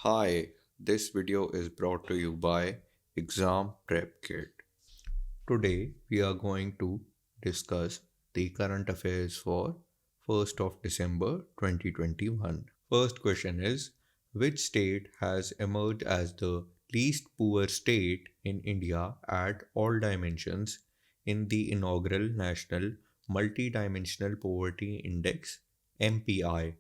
Hi, this video is brought to you by Exam Prep Kit. Today we are going to discuss the current affairs for 1st of December 2021. First question is, which state has emerged as the least poor state in India at all dimensions in the inaugural National Multidimensional Poverty Index MPI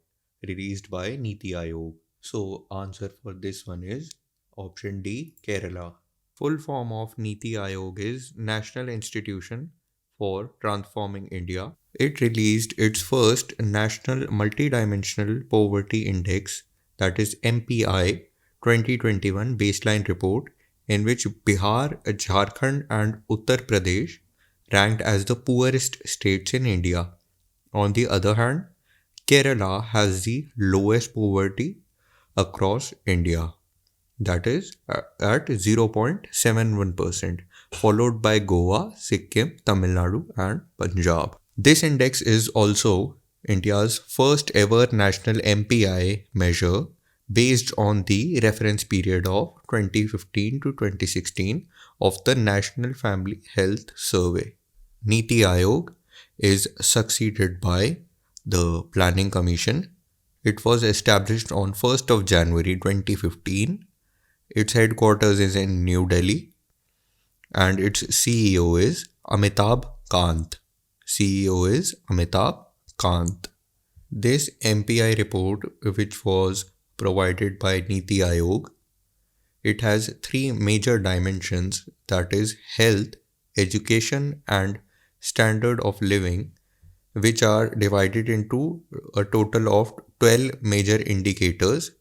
released by NITI Aayog? So, answer for this one is option D, Kerala. Full form of NITI Aayog is National Institution for Transforming India. It released its first National Multidimensional Poverty Index, that is MPI 2021 baseline report, in which Bihar, Jharkhand, and Uttar Pradesh ranked as the poorest states in India. On the other hand, Kerala has the lowest poverty across India, that is at 0.71%, followed by Goa, Sikkim, Tamil Nadu, and Punjab. This index is also India's first ever national MPI measure based on the reference period of 2015 to 2016 of the National Family Health Survey. NITI Aayog is succeeded by the Planning Commission. It was established on 1st of January 2015. Its headquarters is in New Delhi and its CEO is Amitabh Kant. CEO is Amitabh Kant. This MPI report, which was provided by NITI Aayog, it has three major dimensions, that is health, education, and standard of living, which are divided into a total of 12 major indicators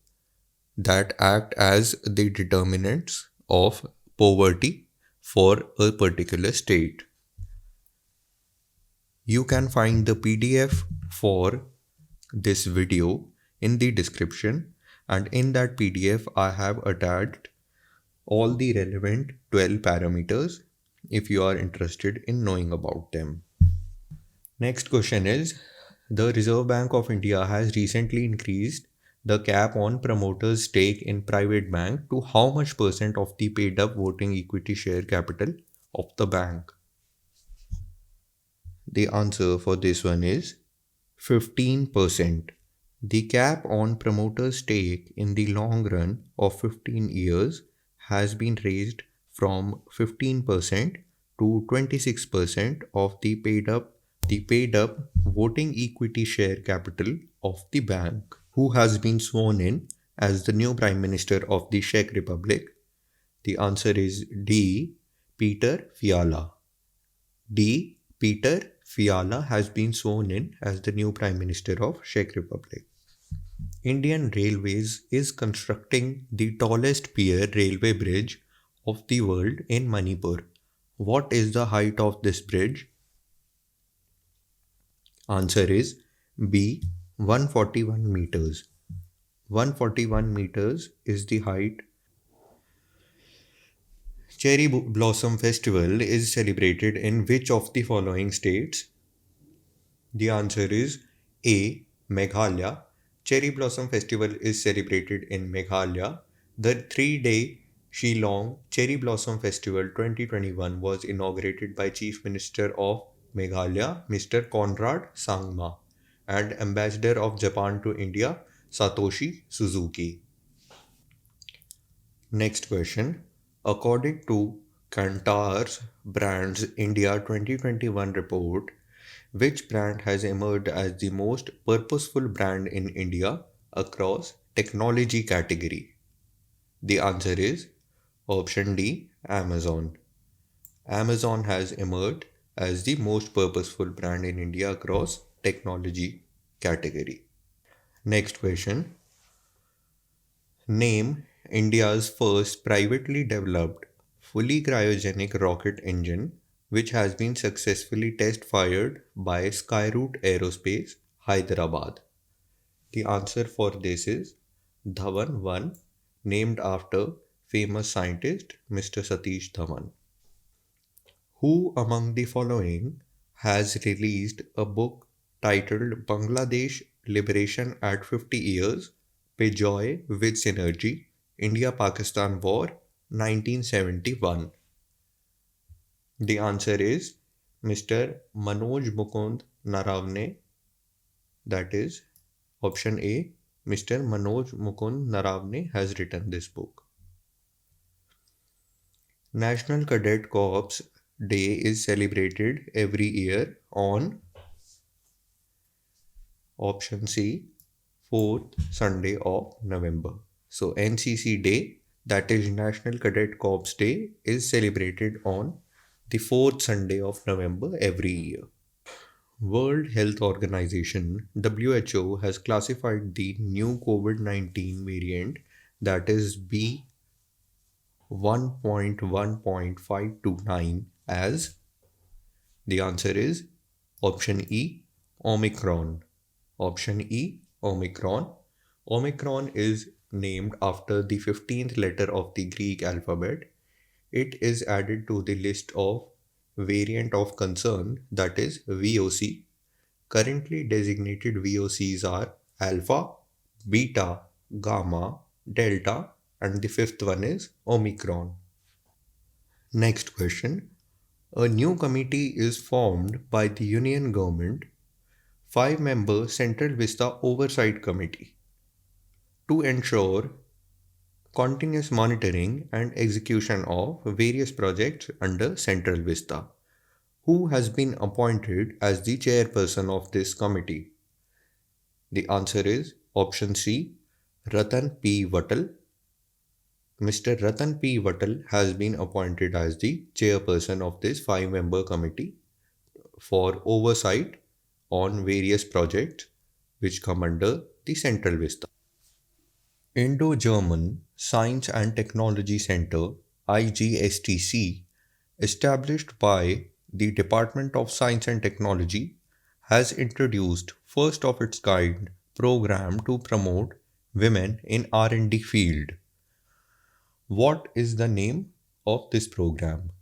that act as the determinants of poverty for a particular state. You can find the PDF for this video in the description, and in that PDF I have attached all the relevant 12 parameters if you are interested in knowing about them. Next question is, the Reserve Bank of India has recently increased the cap on promoters' stake in private bank to how much percent of the paid up voting equity share capital of the bank? The answer for this one is 15%. The cap on promoters' stake in the long run of 15 years has been raised from 15% to 26% of the paid up voting equity share capital of the bank. Who has been sworn in as the new Prime Minister of the Czech Republic? The answer is D, Peter Fiala. D, Peter Fiala has been sworn in as the new Prime Minister of Czech Republic. Indian Railways is constructing the tallest pier railway bridge of the world in Manipur. What is the height of this bridge? Answer is B, 141 meters. 141 meters is the height. Cherry Blossom Festival is celebrated in which of the following states? The answer is A, Meghalaya. Cherry Blossom Festival is celebrated in Meghalaya. The 3-day Shillong Cherry Blossom Festival 2021 was inaugurated by Chief Minister of Meghalaya, Mr. Conrad Sangma, and Ambassador of Japan to India, Satoshi Suzuki. Next question. According to Kantar's Brands India 2021 report, which brand has emerged as the most purposeful brand in India across technology category? The answer is option D, Amazon. Amazon has emerged as the most purposeful brand in India across technology category. Next question. Name India's first privately developed fully cryogenic rocket engine which has been successfully test fired by Skyroot Aerospace, Hyderabad. The answer for this is Dhawan 1, named after famous scientist Mr. Satish Dhawan. Who among the following has released a book titled Bangladesh Liberation at 50 Years, Bijoy with Synergy, India-Pakistan War 1971? The answer is Mr. Manoj Mukund Naravane. That is option A. Mr. Manoj Mukund Naravane has written this book. National Cadet Corps Day is celebrated every year on option C, 4th Sunday of November. So NCC Day, that is National Cadet Corps Day, is celebrated on the 4th Sunday of November every year. World Health Organization WHO has classified the new COVID-19 variant, that is B1.1.529, as the answer is option E, Omicron. Option E, Omicron. Omicron is named after the 15th letter of the Greek alphabet. It is added to the list of variant of concern, that is VOC. Currently designated VOCs are alpha, beta, gamma, delta, and the fifth one is Omicron. Next question. A new committee is formed by the Union Government, 5-member Central Vista Oversight Committee, to ensure continuous monitoring and execution of various projects under Central Vista. Who has been appointed as the chairperson of this committee? The answer is option C, Ratan P. Vattal. Mr. Ratan P. Vattal has been appointed as the chairperson of this 5-member committee for oversight on various projects which come under the Central Vista. Indo-German Science and Technology Center, IGSTC, established by the Department of Science and Technology, has introduced first of its kind program to promote women in R&D field. What is the name of this program?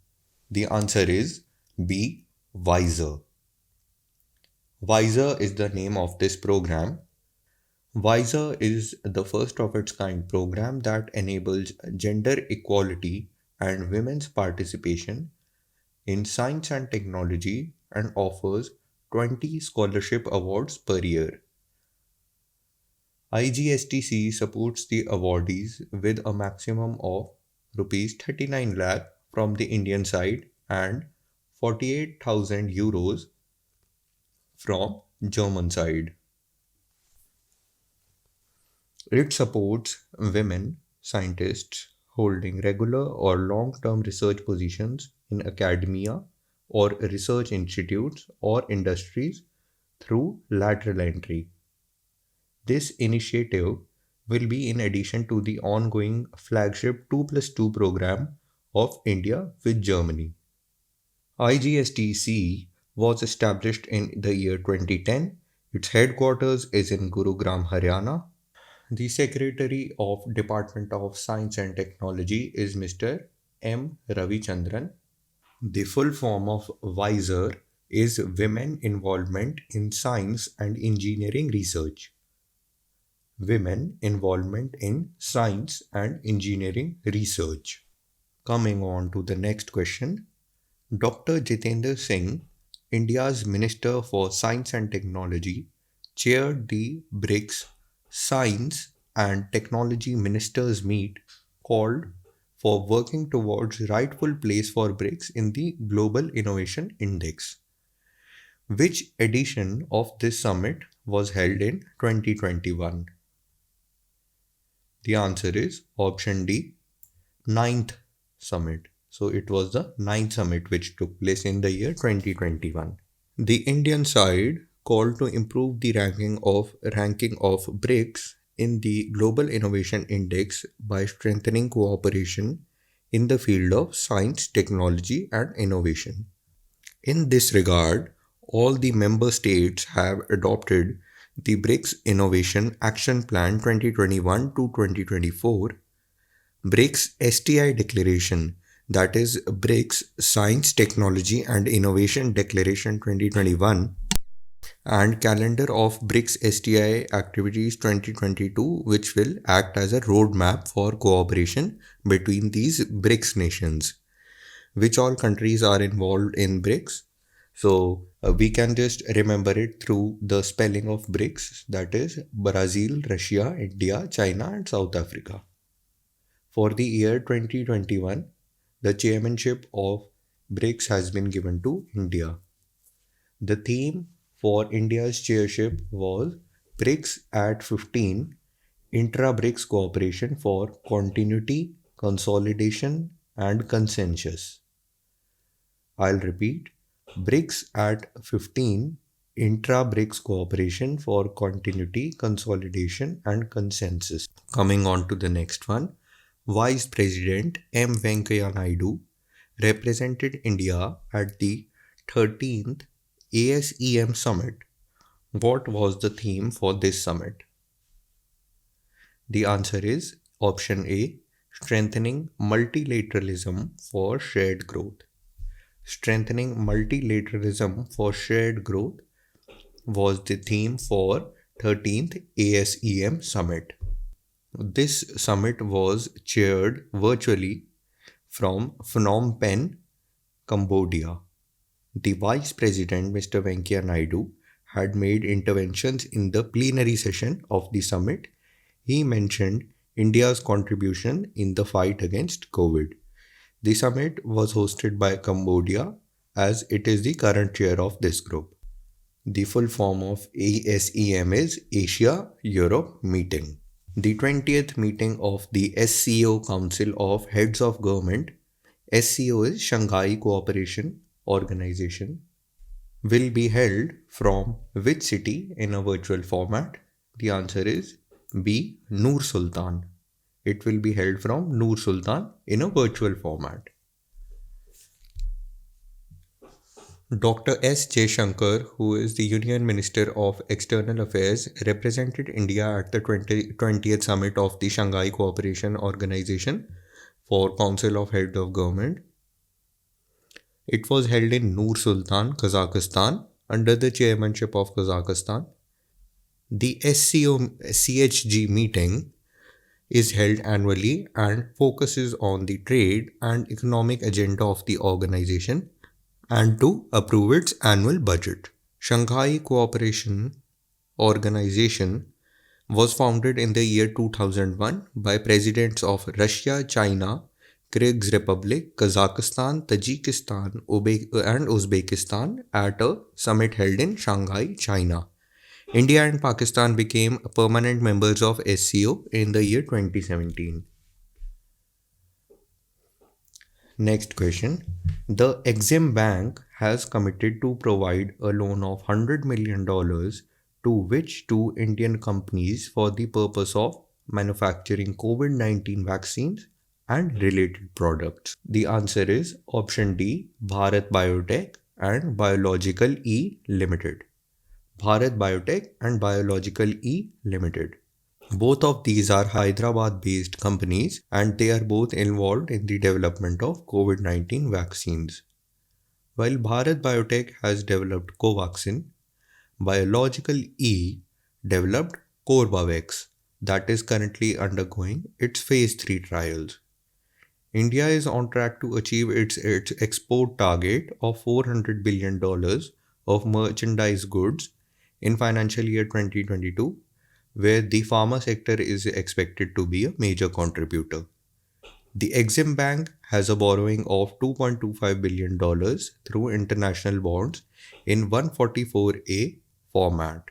The answer is B, WISER. WISER is the name of this program. WISER is the first of its kind program that enables gender equality and women's participation in science and technology and offers 20 scholarship awards per year. IGSTC supports the awardees with a maximum of Rs 39 lakh from the Indian side and 48,000 euros from German side. It supports women scientists holding regular or long-term research positions in academia or research institutes or industries through lateral entry. This initiative will be in addition to the ongoing flagship 2+2 program of India with Germany. IGSTC was established in the year 2010. Its headquarters is in Gurugram, Haryana. The Secretary of Department of Science and Technology is Mr. M. Ravichandran. The full form of WISER is Women Involvement in Science and Engineering Research. Women Involvement in Science and Engineering Research. Coming on to the next question. Dr. Jitendra Singh, India's Minister for Science and Technology, chaired the BRICS Science and Technology Ministers meet called for working towards rightful place for BRICS in the Global Innovation Index. Which edition of this summit was held in 2021? The answer is option D, 9th summit. So it was the 9th summit which took place in the year 2021. The Indian side called to improve the ranking of BRICS in the Global Innovation Index by strengthening cooperation in the field of science, technology, and innovation. In this regard, all the member states have adopted the BRICS Innovation Action Plan 2021 to 2024, BRICS STI Declaration, that is BRICS Science, Technology, and Innovation Declaration 2021, and calendar of BRICS STI activities 2022, which will act as a roadmap for cooperation between these BRICS nations. Which all countries are involved in BRICS? So we can just remember it through the spelling of BRICS, that is Brazil, Russia, India, China, and South Africa. For the year 2021, the chairmanship of BRICS has been given to India. The theme for India's chairship was BRICS at 15, Intra-BRICS Cooperation for Continuity, Consolidation, and Consensus. I'll repeat, BRICS at 15, Intra-BRICS Cooperation for Continuity, Consolidation, and Consensus. Coming on to the next one, Vice President M. Venkaiah Naidu represented India at the 13th ASEM Summit. What was the theme for this summit? The answer is option A, strengthening multilateralism for shared growth. Strengthening multilateralism for shared growth was the theme for 13th ASEM Summit. This summit was chaired virtually from Phnom Penh, Cambodia. The Vice President, Mr. Venkaiah Naidu, had made interventions in the plenary session of the summit. He mentioned India's contribution in the fight against COVID. The summit was hosted by Cambodia as it is the current chair of this group. The full form of ASEM is Asia-Europe Meeting. The 20th meeting of the SCO Council of Heads of Government, SCO is Shanghai Cooperation Organization, will be held from which city in a virtual format? The answer is B. Nur Sultan. It will be held from Nur Sultan in a virtual format. Dr. S. Jaishankar, who is the Union Minister of External Affairs, represented India at the 20th Summit of the Shanghai Cooperation Organization for Council of Heads of Government. It was held in Nur Sultan, Kazakhstan, under the chairmanship of Kazakhstan. The SCO-CHG meeting is held annually and focuses on the trade and economic agenda of the organization and to approve its annual budget. Shanghai Cooperation Organization was founded in the year 2001 by presidents of Russia, China, Kyrgyz Republic, Kazakhstan, Tajikistan, and Uzbekistan at a summit held in Shanghai, China. India and Pakistan became permanent members of SCO in the year 2017. Next question. The EXIM Bank has committed to provide a loan of $100 million to which two Indian companies for the purpose of manufacturing COVID-19 vaccines and related products? The answer is option D, Bharat Biotech and Biological E Limited. Bharat Biotech and Biological E Limited. Both of these are Hyderabad-based companies and they are both involved in the development of COVID-19 vaccines. While Bharat Biotech has developed Covaxin, Biological E developed Corbevax that is currently undergoing its phase 3 trials. India is on track to achieve its export target of $400 billion of merchandise goods in financial year 2022, where the pharma sector is expected to be a major contributor. The EXIM Bank has a borrowing of $2.25 billion through international bonds in 144A format.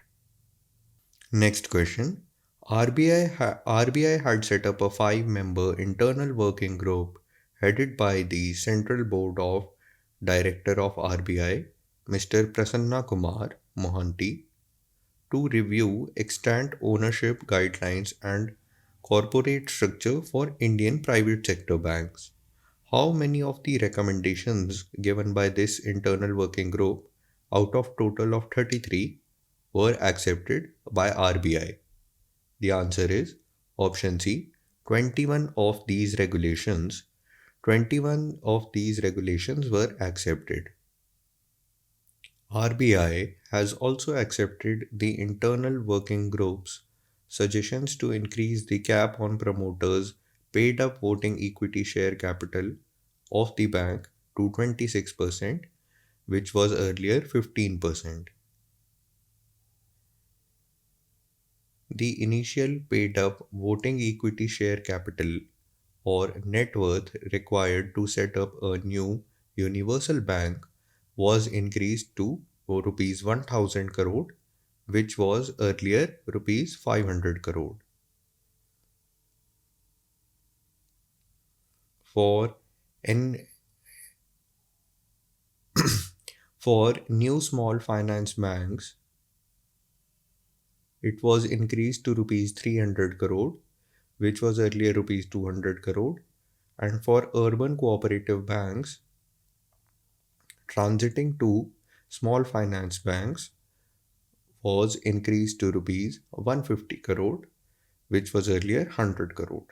Next question. RBI had set up a 5-member internal working group headed by the Central Board of Director of RBI, Mr. Prasanna Kumar, Mohanty, to review extant ownership guidelines and corporate structure for Indian private sector banks. How many of the recommendations given by this internal working group out of total of 33 were accepted by RBI? The answer is option C, 21 of these regulations. 21 of these regulations were accepted. RBI has also accepted the internal working group's suggestions to increase the cap on promoters' paid up voting equity share capital of the bank to 26%, which was earlier 15%. The initial paid up voting equity share capital or net worth required to set up a new universal bank was increased to rupees 1000 crore, which was earlier rupees 500 crore. For N for new small finance banks, it was increased to rupees 300 crore, which was earlier rupees 200 crore. And for urban cooperative banks transiting to small finance banks was increased to rupees 150 crore, which was earlier 100 crore.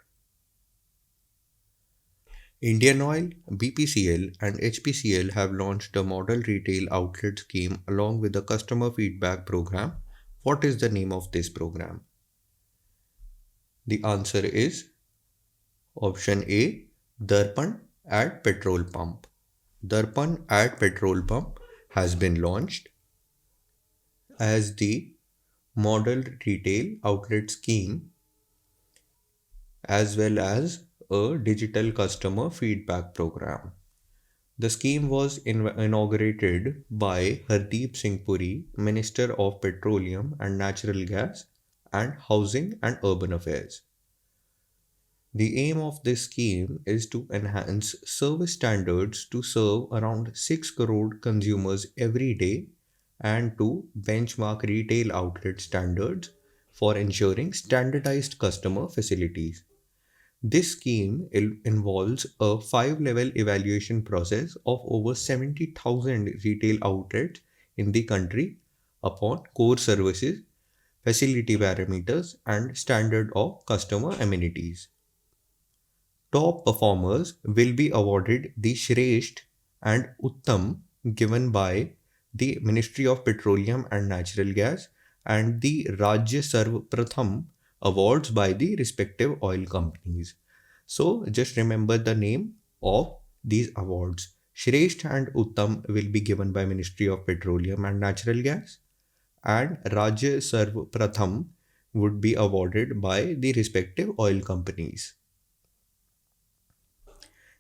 Indian Oil, BPCL, and HPCL have launched a model retail outlet scheme along with a customer feedback program. What is the name of this program? The answer is option A, Darpan at Petrol Pump. Darpan at Petrol Pump has been launched as the model retail outlet scheme as well as a digital customer feedback program. The scheme was inaugurated by Hardeep Singh Puri, Minister of Petroleum and Natural Gas and Housing and Urban Affairs. The aim of this scheme is to enhance service standards to serve around 6 crore consumers every day and to benchmark retail outlet standards for ensuring standardized customer facilities. This scheme involves a 5 level evaluation process of over 70,000 retail outlets in the country upon core services, facility parameters, and standard of customer amenities. Top performers will be awarded the Shresht and Uttam given by the Ministry of Petroleum and Natural Gas and the Rajya Sarv Pratham awards by the respective oil companies. So just remember the name of these awards. Shresht and Uttam will be given by Ministry of Petroleum and Natural Gas and Rajya Sarv Pratham would be awarded by the respective oil companies.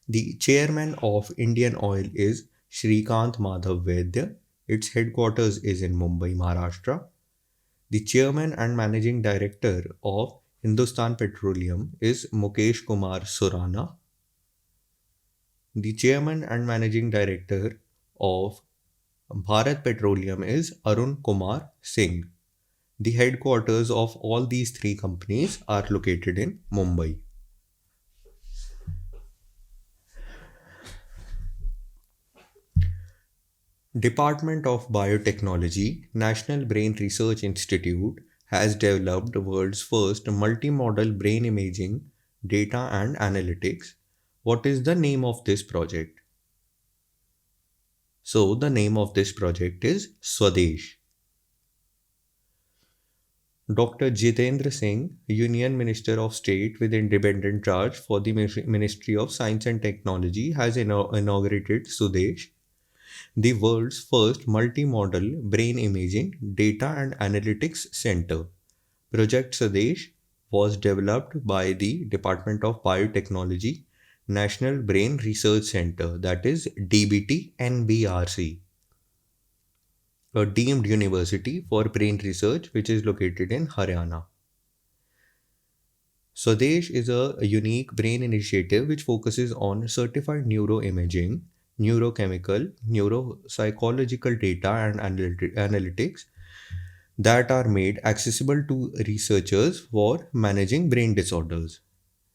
The chairman of Indian Oil is Shrikant Madhav Vaidya. Its headquarters is in Mumbai, Maharashtra. The chairman and managing director of Hindustan Petroleum is Mukesh Kumar Surana. The chairman and managing director of Bharat Petroleum is Arun Kumar Singh. The headquarters of all these three companies are located in Mumbai. Department of Biotechnology, National Brain Research Institute has developed the world's first multimodal brain imaging data and analytics. What is the name of this project? So, the name of this project is Swadesh. Dr. Jitendra Singh, Union Minister of State with independent charge for the Ministry of Science and Technology, has inaugurated Swadesh, the world's first multimodal brain imaging data and analytics center. Project Swadesh was developed by the Department of Biotechnology, National Brain Research Center, that is DBT NBRC, a deemed university for brain research which is located in Haryana. Swadesh is a unique brain initiative which focuses on certified neuroimaging, neurochemical, neuropsychological data and analytics that are made accessible to researchers for managing brain disorders.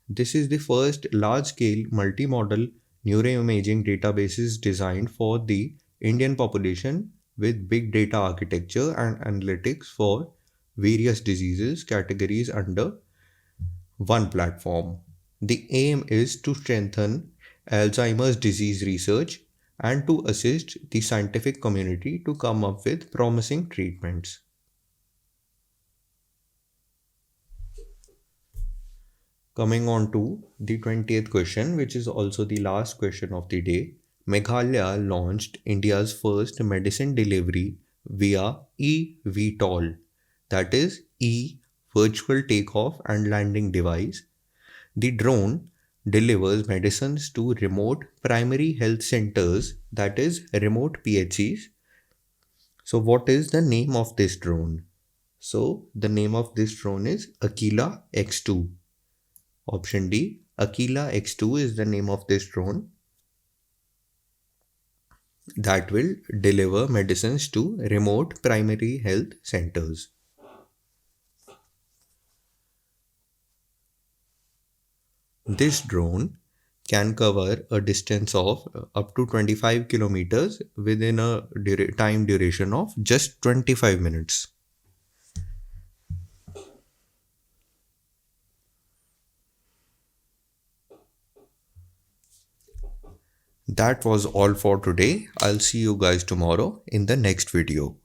This is the first large scale multimodal neuroimaging databases designed for the Indian population with big data architecture and analytics for various diseases categories under one platform. The aim is to strengthen Alzheimer's disease research and to assist the scientific community to come up with promising treatments. Coming on to the 20th question, which is also the last question of the day. Meghalaya launched India's first medicine delivery via e-VTOL, that is virtual takeoff and landing device. The drone delivers medicines to remote primary health centers, that is remote PHCs. So what is the name of this drone? So the name of this drone is Aquila X2. Option D, Aquila X2 is the name of this drone that will deliver medicines to remote primary health centers. This drone can cover a distance of up to 25 kilometers within a time duration of just 25 minutes. That was all for today. I'll see you guys tomorrow in the next video.